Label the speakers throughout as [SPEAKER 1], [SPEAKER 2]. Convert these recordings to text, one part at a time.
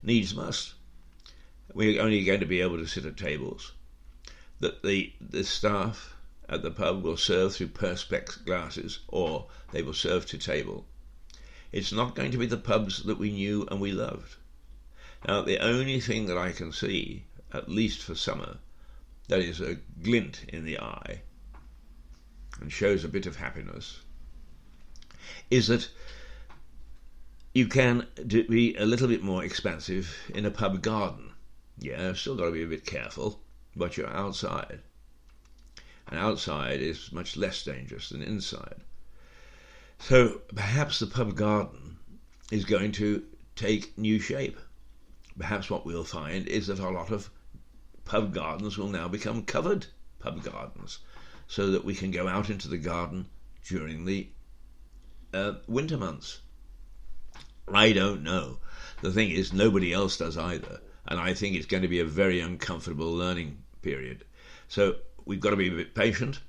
[SPEAKER 1] needs must. We're only going to be able to sit at tables that the staff at the pub will serve through perspex glasses, or they will serve to table. It's not going to be the pubs that we knew and we loved. Now, the only thing that I can see, at least for summer, that is a glint in the eye and shows a bit of happiness, is that you can be a little bit more expansive in a pub garden. Yeah, still got to be a bit careful, but you're outside. And outside is much less dangerous than inside. So perhaps the pub garden is going to take new shape. Perhaps what we'll find is that a lot of pub gardens will now become covered pub gardens, so that we can go out into the garden during the winter months. I don't know. The thing is, nobody else does either, and I think it's going to be a very uncomfortable learning period. So we've got to be a bit patient.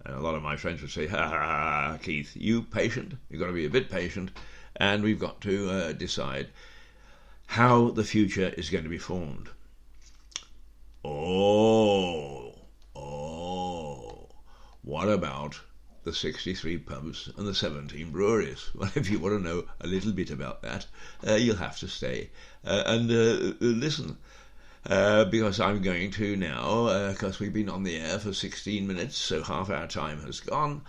[SPEAKER 1] And a lot of my friends would say, ha ha ha, Keith, you patient? You've got to be a bit patient, and we've got to decide how the future is going to be formed. What about the 63 pubs and the 17 breweries? Well, if you want to know a little bit about that, you'll have to stay and listen. Because I'm going to now, because we've been on the air for 16 minutes, so half our time has gone.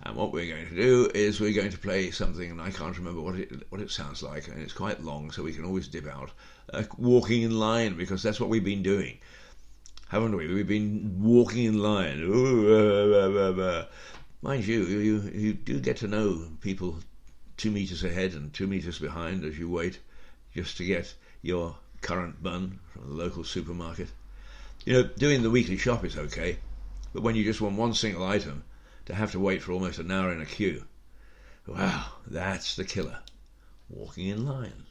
[SPEAKER 1] And what we're going to do is we're going to play something, and I can't remember what it sounds like, and it's quite long, so we can always dip out. Walking in line, because that's what we've been doing, haven't we? We've been walking in line. Mind you, you do get to know people 2 meters ahead and 2 meters behind as you wait just to get your currant bun from the local supermarket. You know, doing the weekly shop is okay, but when you just want one single item, to have to wait for almost an hour in a queue, wow, that's the killer. Walking in line.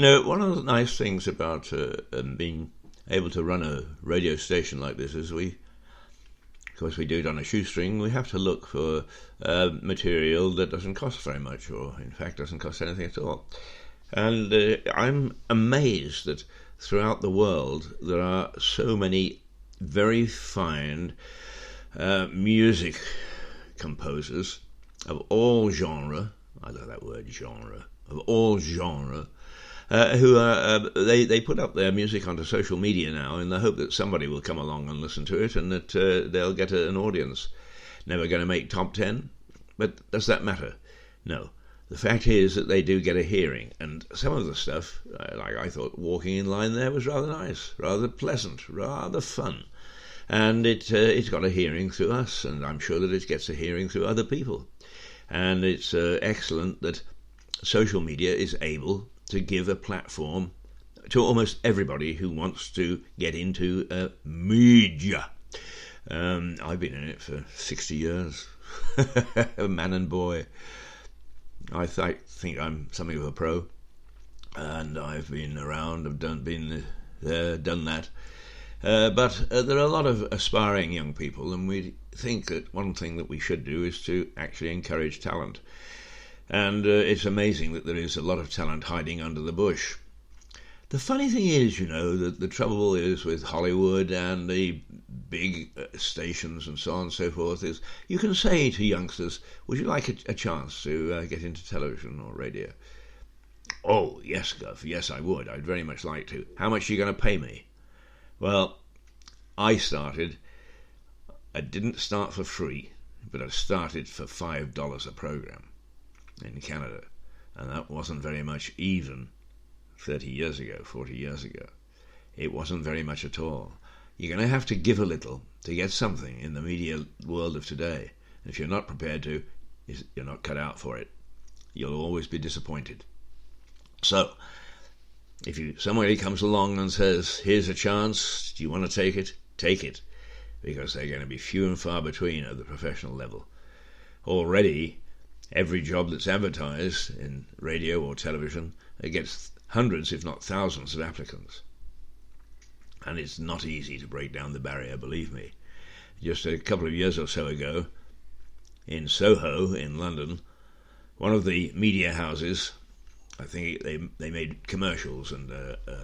[SPEAKER 1] One of the nice things about being able to run a radio station like this is of course we do it on a shoestring. We have to look for material that doesn't cost very much, or in fact doesn't cost anything at all. And I'm amazed that throughout the world there are so many very fine music composers of all genre. I love that word, genre. Of all genre. Who they put up their music onto social media now in the hope that somebody will come along and listen to it and that they'll get an audience. Never going to make top 10, but does that matter? No. The fact is that they do get a hearing, and some of the stuff, like I thought Walking in Line there was rather nice, rather pleasant, rather fun. And it's got a hearing through us, and I'm sure that it gets a hearing through other people. And it's excellent that social media is able to give a platform to almost everybody who wants to get into media. I've been in it for 60 years, man and boy. I think I'm something of a pro, and I've been around, I've done that. But there are a lot of aspiring young people, and we think that one thing that we should do is to actually encourage talent. And it's amazing that there is a lot of talent hiding under the bush. The funny thing is, that the trouble is with Hollywood and the big stations and so on and so forth is you can say to youngsters, would you like a chance to get into television or radio? Oh, yes, Gov, yes, I would. I'd very much like to. How much are you going to pay me? Well, I didn't start for free, but I started for $5 a program in Canada, and that wasn't very much even 40 years ago. It wasn't very much at all. You're going to have to give a little to get something in the media world of today. If you're not prepared to, you're not cut out for it. You'll always be disappointed. So, if somebody comes along and says, here's a chance, do you want to take it? Take it, because they're going to be few and far between at the professional level. Already, every job that's advertised in radio or television, it gets hundreds, if not thousands, of applicants. And it's not easy to break down the barrier, believe me. Just a couple of years or so ago, in Soho, in London, one of the media houses, I think they made commercials and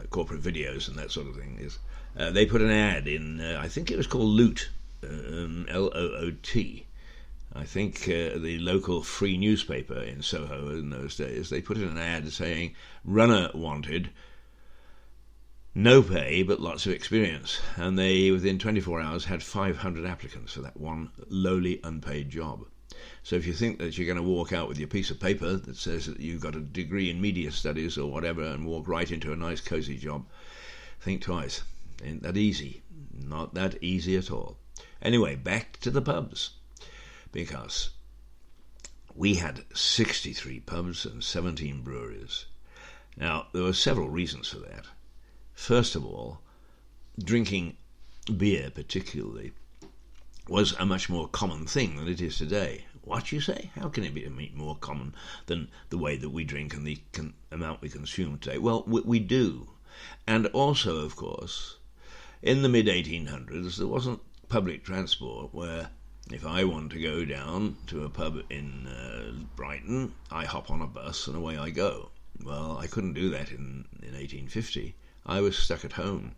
[SPEAKER 1] corporate videos and that sort of thing, they put an ad in, I think it was called Loot, Loot. I think the local free newspaper in Soho in those days, they put in an ad saying, runner wanted, no pay but lots of experience. And they, within 24 hours, had 500 applicants for that one lowly unpaid job. So if you think that you're going to walk out with your piece of paper that says that you've got a degree in media studies or whatever and walk right into a nice cosy job, think twice. Ain't that easy. Not that easy at all. Anyway, back to the pubs. Because we had 63 pubs and 17 breweries. Now, there were several reasons for that. First of all, drinking beer particularly was a much more common thing than it is today. What, you say? How can it be more common than the way that we drink and the amount we consume today? Well, we do. And also, of course, in the mid-1800s, there wasn't public transport where if I want to go down to a pub in Brighton, I hop on a bus and away I go. Well, I couldn't do that in 1850. I was stuck at home.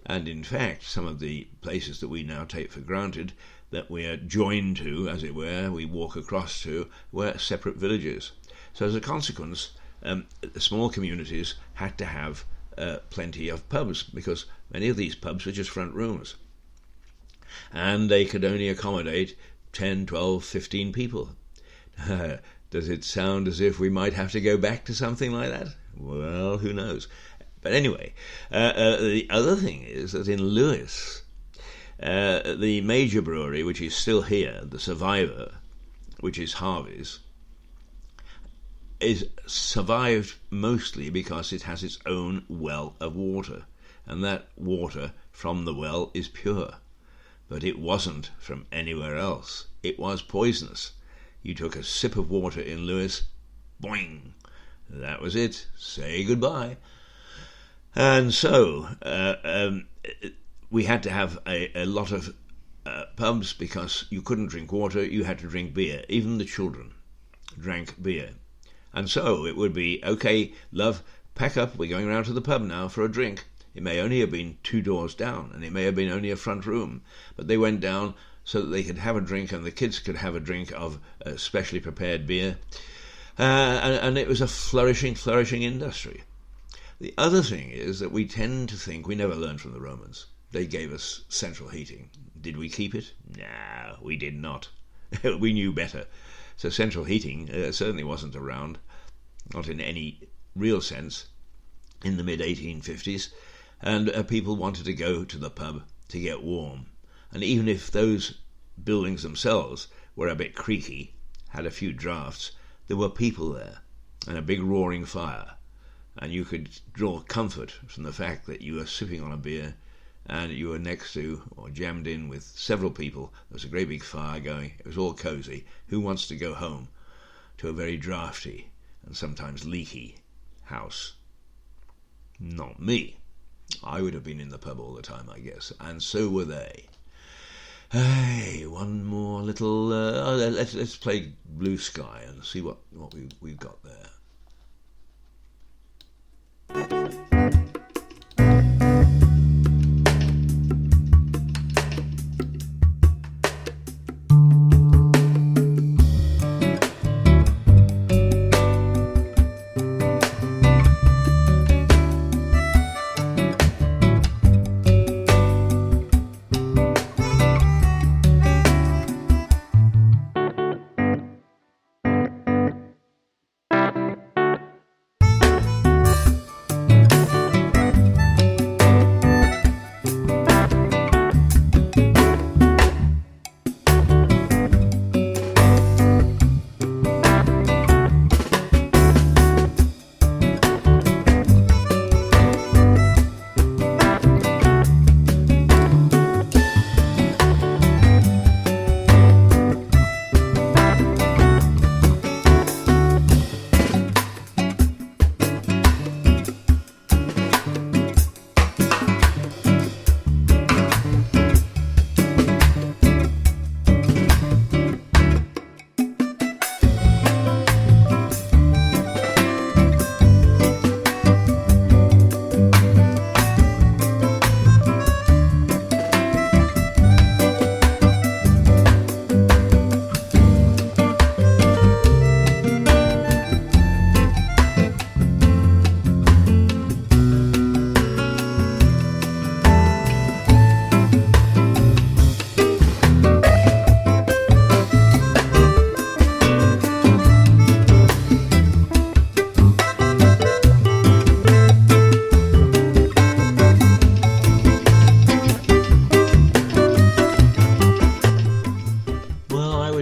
[SPEAKER 1] And in fact, some of the places that we now take for granted, that we are joined to, as it were, we walk across to, were separate villages. So as a consequence, the small communities had to have plenty of pubs, because many of these pubs were just front rooms. And they could only accommodate 10, 12, 15 people. Does it sound as if we might have to go back to something like that? Well, who knows? But anyway, the other thing is that in Lewis, the major brewery, which is still here, the survivor, which is Harvey's, is survived mostly because it has its own well of water, and that water from the well is pure. But it wasn't from anywhere else. It was poisonous. You took a sip of water in Lewis, boing, that was it. Say goodbye. And so we had to have a lot of pubs because you couldn't drink water, you had to drink beer. Even the children drank beer. And so it would be, okay, love, pack up, we're going round to the pub now for a drink. It may only have been 2 doors down, and it may have been only a front room, but they went down so that they could have a drink and the kids could have a drink of specially prepared beer. And it was a flourishing industry. The other thing is that we tend to think, we never learned from the Romans. They gave us central heating. Did we keep it? No, we did not. We knew better. So central heating certainly wasn't around, not in any real sense, in the mid-1850s. And people wanted to go to the pub to get warm. And even if those buildings themselves were a bit creaky, had a few drafts, there were people there and a big roaring fire. And you could draw comfort from the fact that you were sipping on a beer and you were next to or jammed in with several people. There was a great big fire going. It was all cosy. Who wants to go home to a very drafty and sometimes leaky house? Not me. I would have been in the pub all the time, I guess, and so were they. Hey, one more little... let's play Blue Sky and see what we've got there.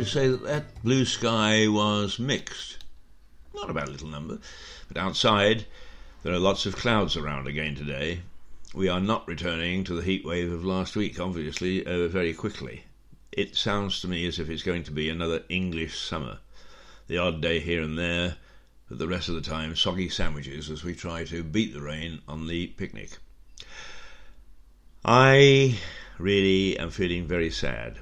[SPEAKER 1] Say that Blue Sky was mixed. Not a bad little number, but outside there are lots of clouds around again today. We are not returning to the heat wave of last week, obviously, very quickly. It sounds to me as if it's going to be another English summer. The odd day here and there, but the rest of the time soggy sandwiches as we try to beat the rain on the picnic. I really am feeling very sad.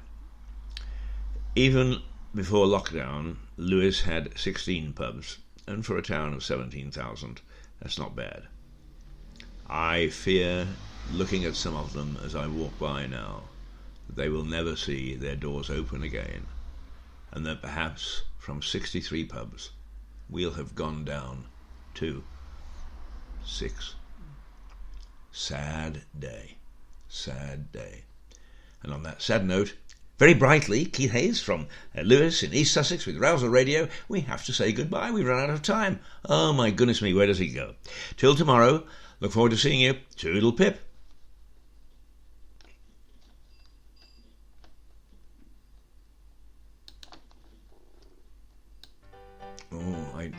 [SPEAKER 1] Even before lockdown, Lewis had 16 pubs, and for a town of 17,000, that's not bad. I fear, looking at some of them as I walk by now, that they will never see their doors open again, and that perhaps from 63 pubs, we'll have gone down to 6. Sad day. Sad day. And on that sad note, very brightly, Keith Hayes from Lewis in East Sussex with Rouser Radio. We have to say goodbye. We've run out of time. Oh my goodness me, where does he go? Till tomorrow. Look forward to seeing you. Toodle pip. Oh, I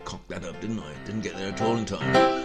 [SPEAKER 1] cocked that up, didn't I? Didn't get there at all in time.